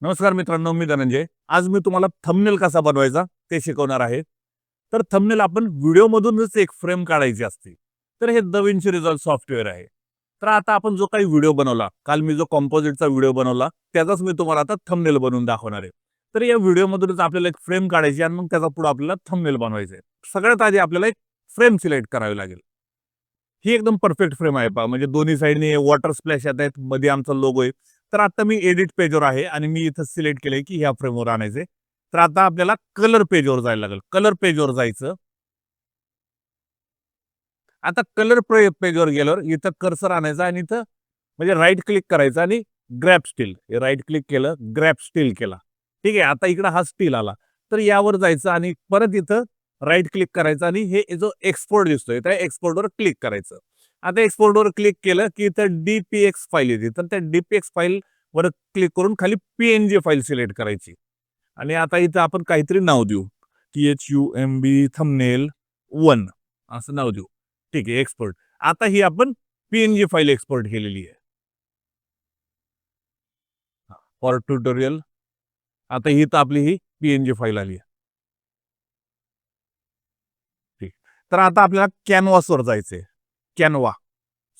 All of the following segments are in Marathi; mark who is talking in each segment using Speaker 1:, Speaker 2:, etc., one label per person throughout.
Speaker 1: नमस्कार मित्रांनो, मी धनंजय. आज मी तुम्हाला थंबनेल कसा बनवायचा ते शिकवणार आहे. तर थंबनेल आपण व्हिडिओमधूनच एक फ्रेम काढायची असते. तर हे DaVinci Resolve सॉफ्टवेअर आहे. तर आता आपण जो काही व्हिडिओ बनवला, काल मी जो कंपोझिटचा व्हिडिओ बनवला, त्याचाच मी तुम्हाला आता थंबनेल बनवून दाखवणार आहे. तर या व्हिडिओमधूनच आपल्याला एक फ्रेम काढायची आणि मग त्याचा पुढे आपल्याला थंबनेल बनवायचं आहे. सगळ्यात आधी आपल्याला एक फ्रेम सिलेक्ट करावी लागेल. ही एकदम परफेक्ट फ्रेम आहे पहा, म्हणजे दोन्ही साईडने वॉटर स्प्लॅश येत आहेत, मध्ये आमचा लोगो आहे. तर आता मी एडिट पेजवर आहे आणि मी इथं सिलेक्ट केलंय की ह्या फ्रेमवर आणायचे. तर आता आपल्याला कलर पेजवर जायला लागेल. कलर पेजवर जायचं. आता कलर पेजवर गेल्यावर इथं कर्सर आणायचा आणि इथं म्हणजे राईट क्लिक करायचं आणि ग्रॅब स्टील. राईट क्लिक केलं, ग्रॅब स्टील केला. ठीक आहे. आता इकडं हा स्टील आला. तर यावर जायचं आणि परत इथं राईट क्लिक करायचं आणि हे जो एक्सपोर्ट दिसतोय त्या एक्सपोर्टवर क्लिक करायचं. आता एक्सपोर्टवर क्लिक केलं की इथं DPX फाईल येते. तर त्या DPX फाईलवर क्लिक करून खाली PNG फाईल सिलेक्ट करायची. आणि आता इथं आपण काहीतरी नाव देऊ. THUMB थंबनेल 1 असं नाव देऊ. ठीक आहे, एक्सपोर्ट. आता ही आपण PNG फाईल एक्सपोर्ट केलेली आहे. For tutorial. आता ही तर आपली ही PNG फाईल आली आहे. ठीक. तर आता आपल्याला कॅनव्हासवर जायचंय. कॅनव्हा,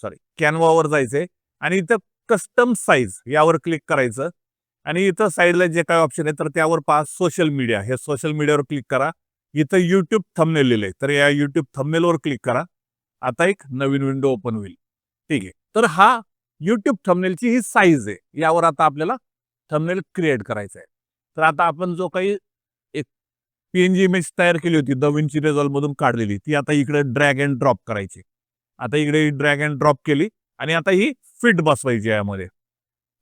Speaker 1: सॉरी कॅनव्हावर जायचंय आणि इथं कस्टम साईज यावर क्लिक करायचं आणि इथं साईडला जे काही ऑप्शन आहे तर त्यावर पहा सोशल मीडिया. हे सोशल मीडियावर क्लिक करा. इथं YouTube थंबनेल लिहिलंय. तर या YouTube थंबनेलवर क्लिक करा. आता एक नवीन विंडो ओपन होईल. ठीक आहे. तर हा YouTube थंबनेलची ही साईज आहे. यावर आता आपल्याला थंबनेल क्रिएट करायचा आहे. तर आता आपण जो काही एक PNG इमेज तयार केली होती DaVinci Resolve मधून काढलेली, ती आता इकडे ड्रॅग अँड ड्रॉप करायची. आता इकडे ड्रॅग अँड ड्रॉप केली आणि आता ही फिट बसवायची यामध्ये.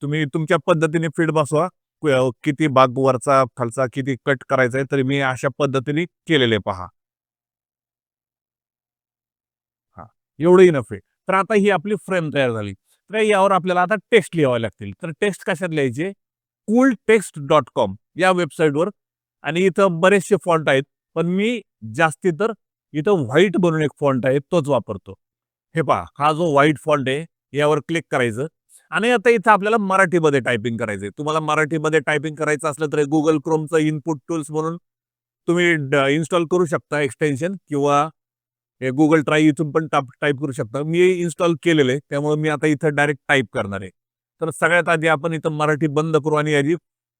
Speaker 1: तुम्ही तुमच्या पद्धतीने फिट बसवा. किती भाग वरचा, खालचा किती कट करायचा आहे, तर मी अशा पद्धतीने केलेले पहा. हां, एवढं इनफ आहे. तर आता ही आपली फ्रेम तयार झाली. तर यावर आपल्याला आता टेक्स्ट लिहावे लागतील. तर टेक्स्ट कशात लिहायचे? cooltext.com या वेबसाईटवर. आणि इथं बरेचसे फॉन्ट आहेत. पण मी जास्ती तर इथं व्हाईट म्हणून एक फॉन्ट आहे, तोच वापरतो. हे पहा, हा जो व्हाईट फॉन्ट आहे, यावर क्लिक करायचं आणि आता इथं आपल्याला मराठीमध्ये टायपिंग करायचंय. तुम्हाला मराठीमध्ये टायपिंग करायचं असलं तर Google Chromeचं इनपुट टूल्स म्हणून तुम्ही इन्स्टॉल करू शकता एक्सटेन्शन किंवा हे Google ट्राय इथून पण टाइप करू शकता. मी इन्स्टॉल केलेलं आहे. त्यामुळे मी आता इथं डायरेक्ट टाइप करणार आहे. तर सगळ्यात आधी आपण इथं मराठी बंद करू आणि याची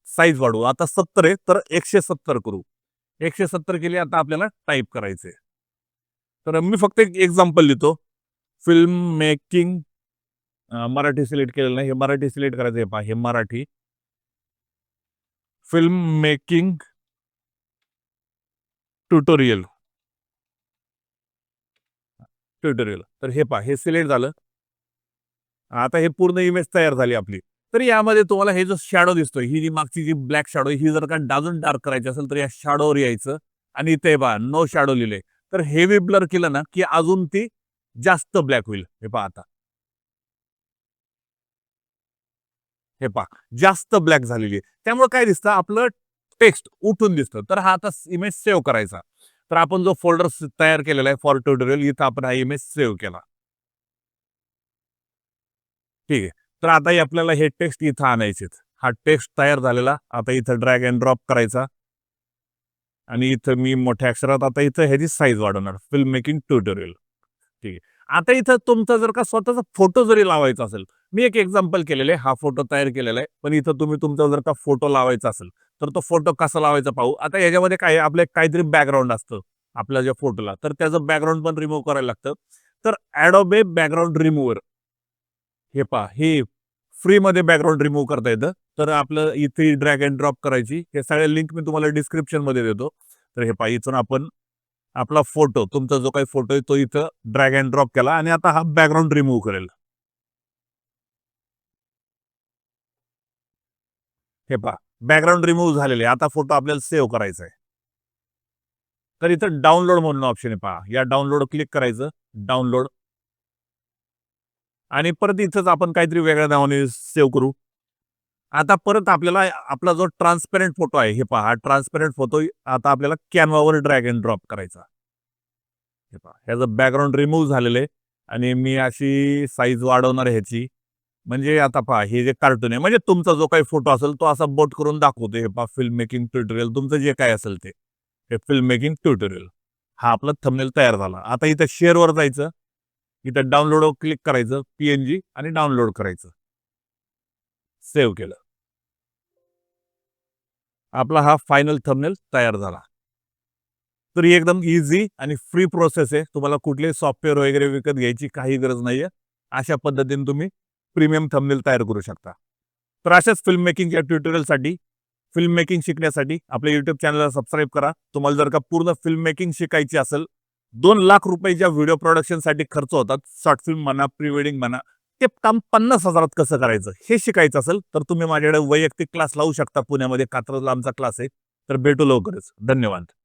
Speaker 1: साईज वाढवू. आता 70 आहे, तर 170 करू. 170 केली. आता आपल्याला टाइप करायचंय. तर मी फक्त एक एक्झाम्पल लिहितो. फिल्म मेकिंग मराठी सिलेक्ट केलेलं नाही. हे मराठी सिलेक्ट करायचं आहे पहा. हे Marathi film making tutorial. Tutorial. तर हे पहा, हे सिलेक्ट झालं. आता हे पूर्ण इमेज तयार झाली आपली. तर यामध्ये तुम्हाला हे जो शॅडो दिसतोय, ही जी मागची जी ब्लॅक शॅडो ही जर का अजून डार्क करायची असेल, तर या शॅडोवर यायचं आणि इथे पहा नो शॅडो लिहिलंय. तर हेवी ब्लर केलं ना, की अजून ती जास्त ब्लॅक होईल. हे पहा आता. हे पहा, जास्त ब्लॅक झालेली आहे. त्यामुळे काय दिसतं, आपलं टेक्स्ट उठून दिसतं. तर हा आता इमेज सेव्ह करायचा. तर आपण जो फोल्डर तयार केलेला आहे फॉर ट्युटोरियल, इथं आपण हा इमेज सेव्ह केला. ठीक आहे. तर आता आपल्याला हे टेक्स्ट इथं आणायचेत. हा टेक्स्ट तयार झालेला आता इथं ड्रॅग अँड ड्रॉप करायचा आणि इथं मी मोठ्या अक्षरात आता इथं ह्याची साईज वाढवणार. Film making tutorial. ठीक आहे. आता इथं तुमचा जर का स्वतःचा फोटो जरी लावायचा असेल, मी एक एक्झाम्पल केलेलं आहे. हा फोटो तयार केलेला आहे. पण इथं तुम्ही तुमचा जर का फोटो लावायचा असेल, तर तो फोटो कसा लावायचा पाहू. आता याच्यामध्ये काय आहे, आपलं काहीतरी बॅकग्राऊंड असतं आपल्या ज्या फोटोला. तर त्याचं बॅकग्राऊंड पण रिमूव्ह करायला लागतं. तर Adobe बॅकग्राऊंड रिमूव्हर हे पहा, हे फ्रीमध्ये बॅकग्राऊंड रिमूव्ह करता येतं. तर आपलं इथे ड्रॅग अँड ड्रॉप करायची. हे सगळ्या लिंक मी तुम्हाला डिस्क्रिप्शनमध्ये देतो. तर हे पहा, इथून आपण आपला फोटो, तुमचा जो काही फोटो आहे तो इथं ड्रॅग अँड ड्रॉप केला आणि आता हा बॅकग्राऊंड रिमूव्ह करेल. हे पहा, बॅकग्राऊंड रिमूव्ह झालेले आहे. आता फोटो आपल्याला सेव्ह करायचा आहे. तर इथं डाउनलोड म्हणून ऑप्शन आहे पहा. या डाउनलोड क्लिक करायचं. डाउनलोड आणि परत इथंच आपण काहीतरी वेगळ्या नावाने सेव्ह करू. आता परत आपल्याला आपला जो ट्रान्सपेरंट फोटो आहे, हे पहा, हा ट्रान्सपेरंट फोटो आता आपल्याला कॅनव्हावर ड्रॅग अँड ड्रॉप करायचा. हे पहा, ह्याचं बॅकग्राऊंड रिमूव्ह झालेलं आहे आणि मी अशी साईज वाढवणार आहे ह्याची. म्हणजे आता पहा हे जे कार्टून आहे म्हणजे तुमचा जो काही फोटो असेल तो असा बोट करून दाखवतो हे पहा फिल्म मेकिंग ट्युटोरियल तुमचं जे काय असेल ते हे फिल्म मेकिंग ट्युटोरियल हा आपला थंबनेल तयार झाला. आता इथं शेअरवर जायचं, इथं डाउनलोडवर क्लिक करायचं PNG आणि डाउनलोड करायचं. सेव्ह केलं. आपला हा फायनल थंबनेल तयार झाला. तर ही एकदम इझी आणि फ्री प्रोसेस आहे. तुम्हाला कुठलेही सॉफ्टवेअर वगैरे विकत घ्यायची काही गरज नाहीये. अशा पद्धतीने तुम्ही प्रीमियम थंबनेल तयार करू शकता. तर अशाच फिल्म मेकिंगच्या ट्युटोरियलसाठी, फिल्म मेकिंग शिकण्यासाठी आपल्या YouTube चॅनलला सबस्क्राईब करा. तुम्हाला जर का पूर्ण फिल्म मेकिंग शिकायची असेल, 2 लाख रुपये व्हिडिओ प्रोडक्शनसाठी खर्च होतात, शॉर्ट फिल्म म्हणा, प्री वेडिंग म्हणा, ते काम 50,000त कसं करायचं हे शिकायचं असेल, तर तुम्ही माझ्याकडे वैयक्तिक क्लास लावू शकता. पुण्यामध्ये कात्रजला आमचा क्लास आहे. तर भेटू लवकरच. धन्यवाद.